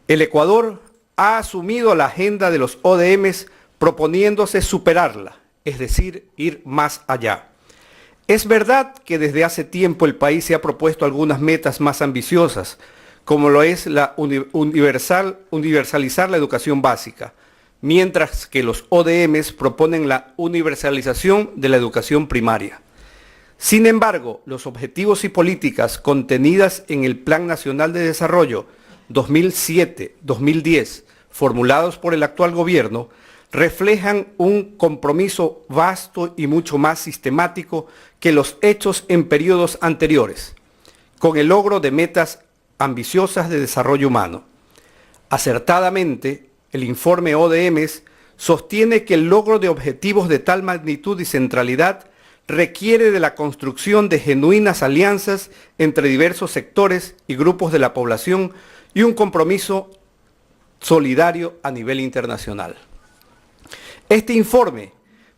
El Ecuador ha asumido la agenda de los ODMs proponiéndose superarla, es decir, ir más allá. Es verdad que desde hace tiempo el país se ha propuesto algunas metas más ambiciosas, como lo es la universalizar la educación básica, mientras que los ODMs proponen la universalización de la educación primaria. Sin embargo, los objetivos y políticas contenidas en el Plan Nacional de Desarrollo 2007-2010, formulados por el actual gobierno, reflejan un compromiso vasto y mucho más sistemático que los hechos en periodos anteriores, con el logro de metas ambiciosas de desarrollo humano. Acertadamente, el informe ODMs sostiene que el logro de objetivos de tal magnitud y centralidad requiere de la construcción de genuinas alianzas entre diversos sectores y grupos de la población y un compromiso solidario a nivel internacional. Este informe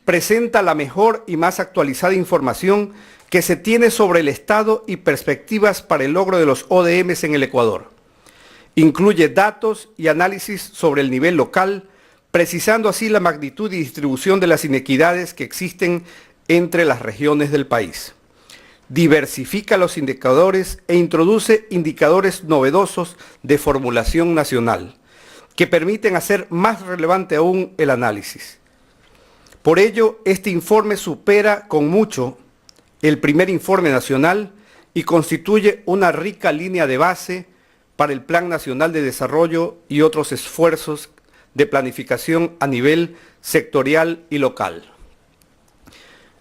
presenta la mejor y más actualizada información que se tiene sobre el estado y perspectivas para el logro de los ODMs en el Ecuador. Incluye datos y análisis sobre el nivel local, precisando así la magnitud y distribución de las inequidades que existen entre las regiones del país. Diversifica los indicadores e introduce indicadores novedosos de formulación nacional, que permiten hacer más relevante aún el análisis. Por ello, este informe supera con mucho el primer informe nacional y constituye una rica línea de base para el Plan Nacional de Desarrollo y otros esfuerzos de planificación a nivel sectorial y local.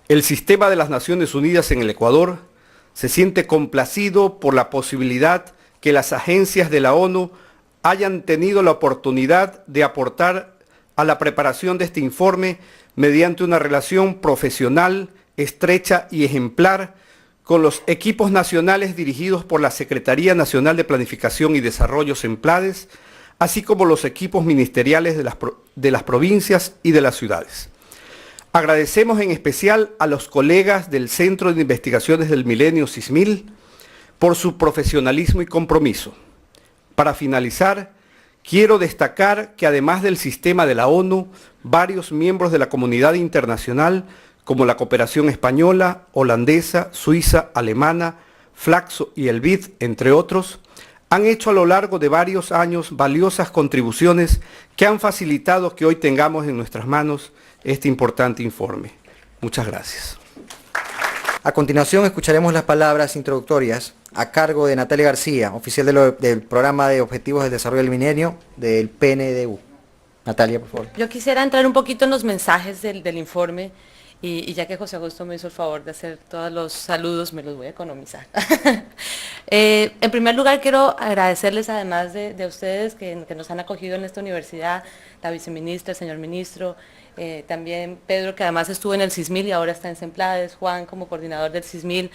El sistema de las Naciones Unidas en el Ecuador se siente complacido por la posibilidad que las agencias de la ONU hayan tenido la oportunidad de aportar a la preparación de este informe mediante una relación profesional, estrecha y ejemplar con los equipos nacionales dirigidos por la Secretaría Nacional de Planificación y Desarrollo SEMPLADES, así como los equipos ministeriales de las provincias y de las ciudades. Agradecemos en especial a los colegas del Centro de Investigaciones del Milenio CISMIL por su profesionalismo y compromiso. Para finalizar, quiero destacar que además del sistema de la ONU, varios miembros de la comunidad internacional, como la cooperación española, holandesa, suiza, alemana, Flaxo y el BID, entre otros, han hecho a lo largo de varios años valiosas contribuciones que han facilitado que hoy tengamos en nuestras manos este importante informe. Muchas gracias. A continuación escucharemos las palabras introductorias a cargo de Natalia García, oficial del Programa de Objetivos del Desarrollo del Milenio del PNDU. Natalia, por favor. Yo quisiera entrar un poquito en los mensajes del informe y ya que José Augusto me hizo el favor de hacer todos los saludos, me los voy a economizar. En primer lugar, quiero agradecerles además de ustedes que nos han acogido en esta universidad, la viceministra, el señor ministro, también Pedro, que además estuvo en el CISMIL y ahora está en SEMPLADES, Juan como coordinador del CISMIL.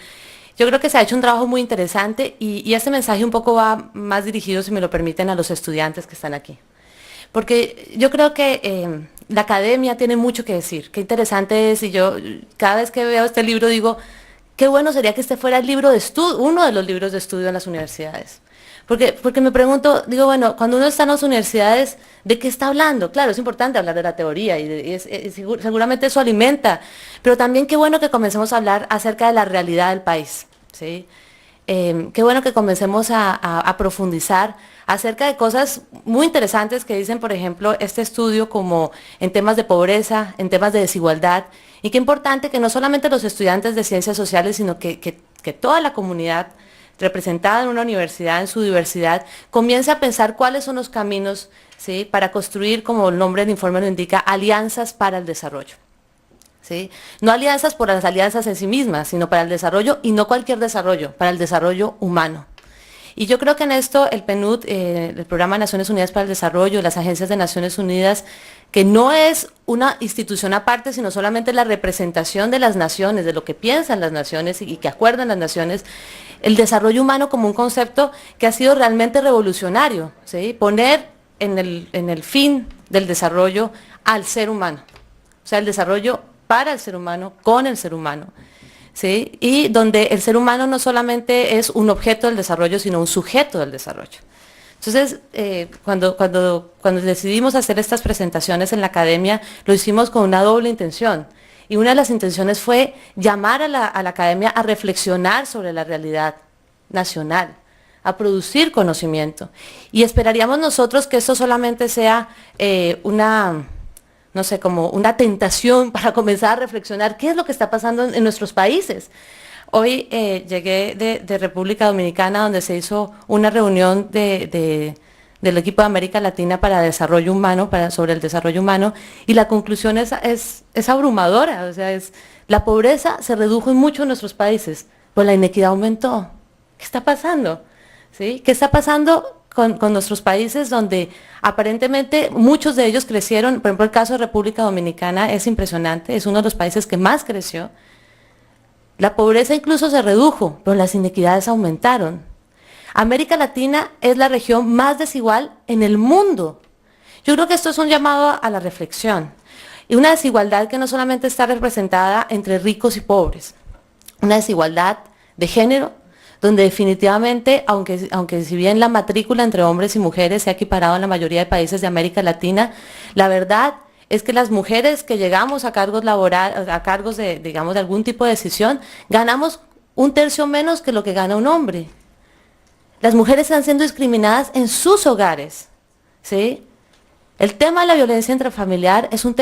Yo creo que se ha hecho un trabajo muy interesante y este mensaje un poco va más dirigido, si me lo permiten, a los estudiantes que están aquí. Porque yo creo que la academia tiene mucho que decir, qué interesante es, y yo cada vez que veo este libro digo, qué bueno sería que este fuera el libro de estudio, uno de los libros de estudio en las universidades. Porque me pregunto, digo, bueno, cuando uno está en las universidades, ¿de qué está hablando? Claro, es importante hablar de la teoría y seguramente eso alimenta, pero también qué bueno que comencemos a hablar acerca de la realidad del país, ¿sí? Qué bueno que comencemos a profundizar acerca de cosas muy interesantes que dicen, por ejemplo, este estudio como en temas de pobreza, en temas de desigualdad, y qué importante que no solamente los estudiantes de ciencias sociales, sino que toda la comunidad representada en una universidad, en su diversidad, comience a pensar cuáles son los caminos, ¿sí?, para construir, como el nombre del informe lo indica, alianzas para el desarrollo. ¿Sí? No alianzas por las alianzas en sí mismas, sino para el desarrollo, y no cualquier desarrollo, para el desarrollo humano. Y yo creo que en esto el PNUD, el Programa de Naciones Unidas para el Desarrollo, las agencias de Naciones Unidas, que no es una institución aparte, sino solamente la representación de las naciones, de lo que piensan las naciones y que acuerdan las naciones, el desarrollo humano como un concepto que ha sido realmente revolucionario, ¿sí? Poner en el fin del desarrollo al ser humano, o sea, el desarrollo para el ser humano, con el ser humano, ¿sí? Y donde el ser humano no solamente es un objeto del desarrollo, sino un sujeto del desarrollo. Entonces, cuando decidimos hacer estas presentaciones en la academia, lo hicimos con una doble intención. Y una de las intenciones fue llamar a la academia a reflexionar sobre la realidad nacional, a producir conocimiento. Y esperaríamos nosotros que esto solamente sea no sé, como una tentación para comenzar a reflexionar qué es lo que está pasando en nuestros países. Hoy llegué de República Dominicana, donde se hizo una reunión del equipo de América Latina para desarrollo humano, sobre el desarrollo humano, y la conclusión es abrumadora. O sea, la pobreza se redujo mucho en nuestros países, pero la inequidad aumentó. ¿Qué está pasando? ¿Sí? ¿Qué está pasando con nuestros países donde aparentemente muchos de ellos crecieron? Por ejemplo, el caso de República Dominicana es impresionante, es uno de los países que más creció. La pobreza incluso se redujo, pero las inequidades aumentaron. América Latina es la región más desigual en el mundo. Yo creo que esto es un llamado a la reflexión. Y una desigualdad que no solamente está representada entre ricos y pobres, una desigualdad de género, donde definitivamente, aunque si bien la matrícula entre hombres y mujeres se ha equiparado en la mayoría de países de América Latina, la verdad es que las mujeres que llegamos a cargos laborales, a cargos de, digamos, de algún tipo de decisión, ganamos 1/3 menos que lo que gana un hombre. Las mujeres están siendo discriminadas en sus hogares, ¿sí? El tema de la violencia intrafamiliar es uno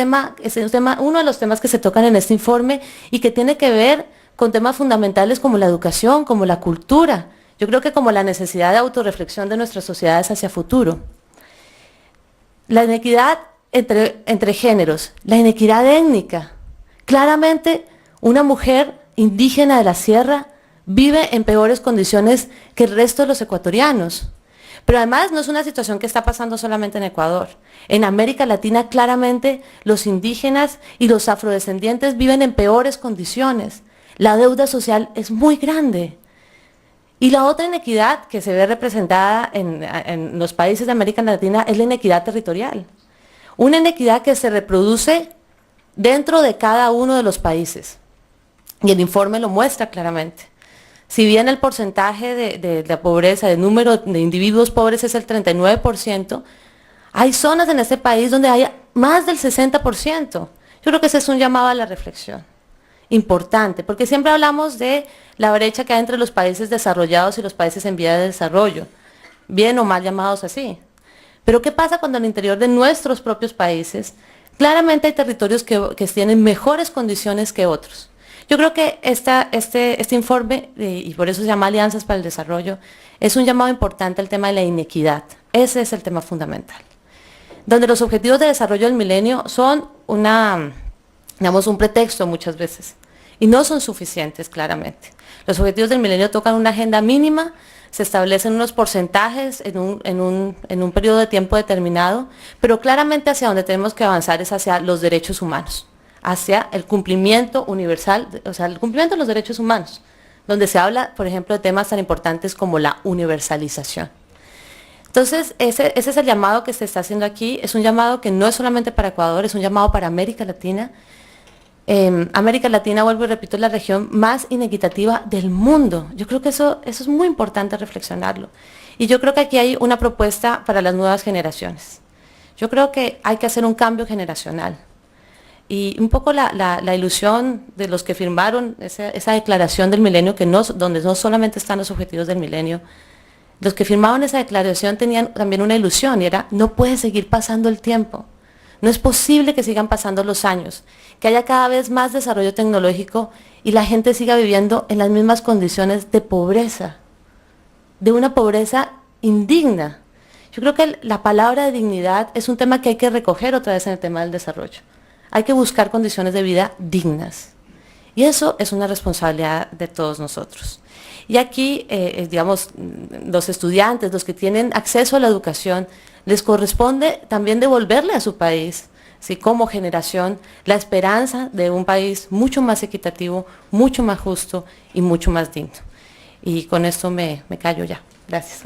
de los temas que se tocan en este informe y que tiene que ver con temas fundamentales como la educación, como la cultura. Yo creo que como la necesidad de autorreflexión de nuestras sociedades hacia futuro. La inequidad entre géneros, la inequidad étnica. Claramente, una mujer indígena de la sierra vive en peores condiciones que el resto de los ecuatorianos. Pero además no es una situación que está pasando solamente en Ecuador. En América Latina claramente los indígenas y los afrodescendientes viven en peores condiciones. La deuda social es muy grande. Y la otra inequidad que se ve representada en los países de América Latina es la inequidad territorial. Una inequidad que se reproduce dentro de cada uno de los países. Y el informe lo muestra claramente. Si bien el porcentaje de la pobreza, el número de individuos pobres es el 39%, hay zonas en este país donde hay más del 60%. Yo creo que ese es un llamado a la reflexión importante, porque siempre hablamos de la brecha que hay entre los países desarrollados y los países en vía de desarrollo, bien o mal llamados así. Pero ¿qué pasa cuando al interior de nuestros propios países claramente hay territorios que tienen mejores condiciones que otros? Yo creo que este informe, y por eso se llama Alianzas para el Desarrollo, es un llamado importante al tema de la inequidad. Ese es el tema fundamental. Donde los objetivos de desarrollo del milenio son un pretexto muchas veces, y no son suficientes claramente. Los objetivos del milenio tocan una agenda mínima, se establecen unos porcentajes en un periodo de tiempo determinado, pero claramente hacia donde tenemos que avanzar es hacia los derechos humanos, hacia el cumplimiento universal, o sea, el cumplimiento de los derechos humanos, donde se habla, por ejemplo, de temas tan importantes como la universalización. Entonces, ese es el llamado que se está haciendo aquí, es un llamado que no es solamente para Ecuador, es un llamado para América Latina. América Latina, vuelvo y repito, es la región más inequitativa del mundo. Yo creo que eso es muy importante reflexionarlo. Y yo creo que aquí hay una propuesta para las nuevas generaciones. Yo creo que hay que hacer un cambio generacional. Y un poco la ilusión de los que firmaron esa declaración del milenio, donde no solamente están los objetivos del milenio, los que firmaron esa declaración tenían también una ilusión, y era, no puede seguir pasando el tiempo. No es posible que sigan pasando los años, que haya cada vez más desarrollo tecnológico y la gente siga viviendo en las mismas condiciones de pobreza, de una pobreza indigna. Yo creo que la palabra de dignidad es un tema que hay que recoger otra vez en el tema del desarrollo. Hay que buscar condiciones de vida dignas. Y eso es una responsabilidad de todos nosotros. Y aquí, digamos, los estudiantes, los que tienen acceso a la educación, les corresponde también devolverle a su país, ¿sí?, como generación, la esperanza de un país mucho más equitativo, mucho más justo y mucho más digno. Y con esto me callo ya. Gracias.